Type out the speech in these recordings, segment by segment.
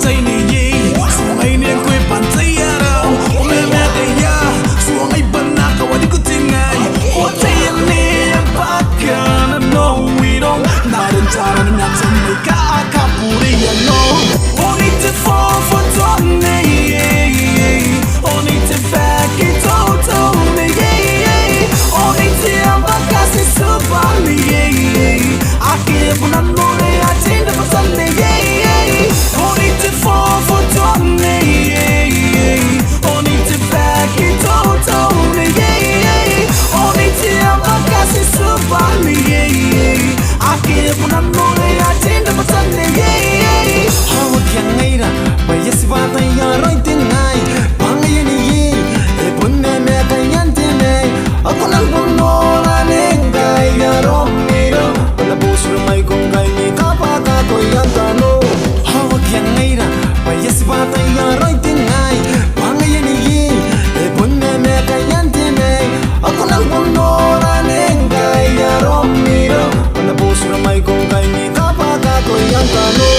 Nei Eei, sungai ni kue pantai arau, umeme kaya, sungai banaka wadi kutingai, otai ni bakana no we don't, narin taran matami ka akapuri no, oni te fofoto Nei Eei, oni te faki toto Nei Eei, oni te ambakasi suba Nei Eei, ake puna nore atinda pasan Nei Eei, oni te fofoto Nei Eei, oni te faki toto Nei Eei, oni te ambakasi suba Nei Eei, ake puna nore atinda pasan Nei Eei. Hawa kiangaira, bayasi bata yaroi tengai, bangai ni e punne me kayantenai, aku nang punora nengai yaromiro, pada busur mai kongai ni kapaka koyantano. Hawa kiangaira, bayasi bata yaroi tengai, bangai ni e punne me kayantenai, aku nang punora nengai yaromiro, pada busur mai kongai ni kapaka koyantano.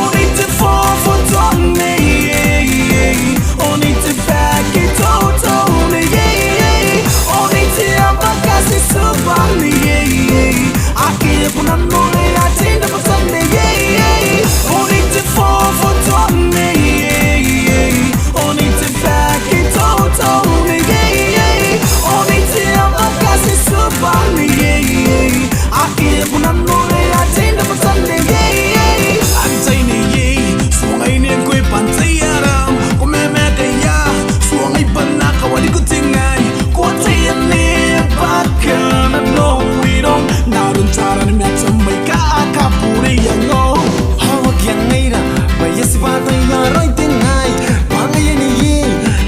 Oni te fofoto Nei Eei, oni te faki toto Nei Eei, oni te ambakasi suba Nei Eei, ake puna nore atinda pasan Nei Eei, oni te fofoto Nei Eei, oni te faki toto Nei Eei, oni te ambakasi suba Nei Eei, ake puna nore atinda pasan Nei Eei. Antai Nei Eei, sungai ni kue pantai arau, umeme kaya, sungai banaka wadi kutingai, kotai ni bakana no we don't, narin taran matami ka akapuri no. Hawa kiangaira, bayasi bata yaroi tengai, bangai ni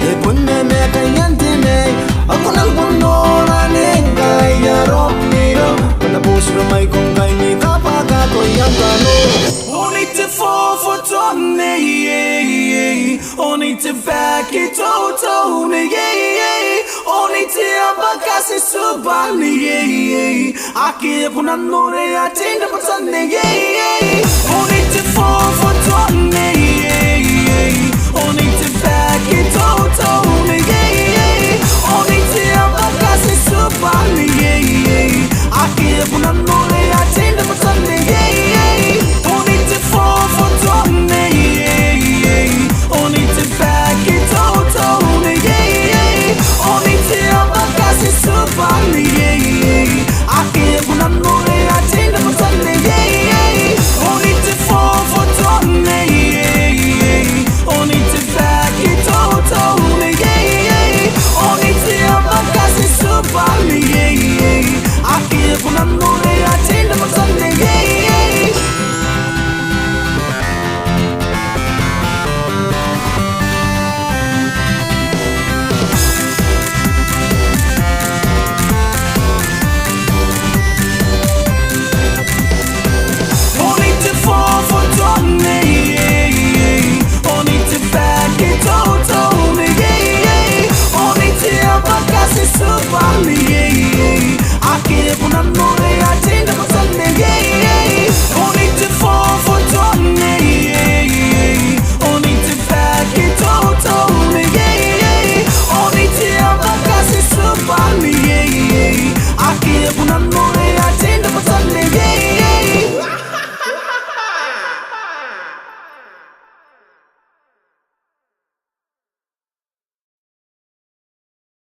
e punne me kayantenai, aku nang punora nengai yaromiro, pada busur mai kongai ni kapaka koyantano. Oni te fofoto Nei Eei, oni te faki toto Nei Eei, oni te ambakasi suba Nei Eei, ake puna nore atinda pasan Nei Eei, oni te fofoto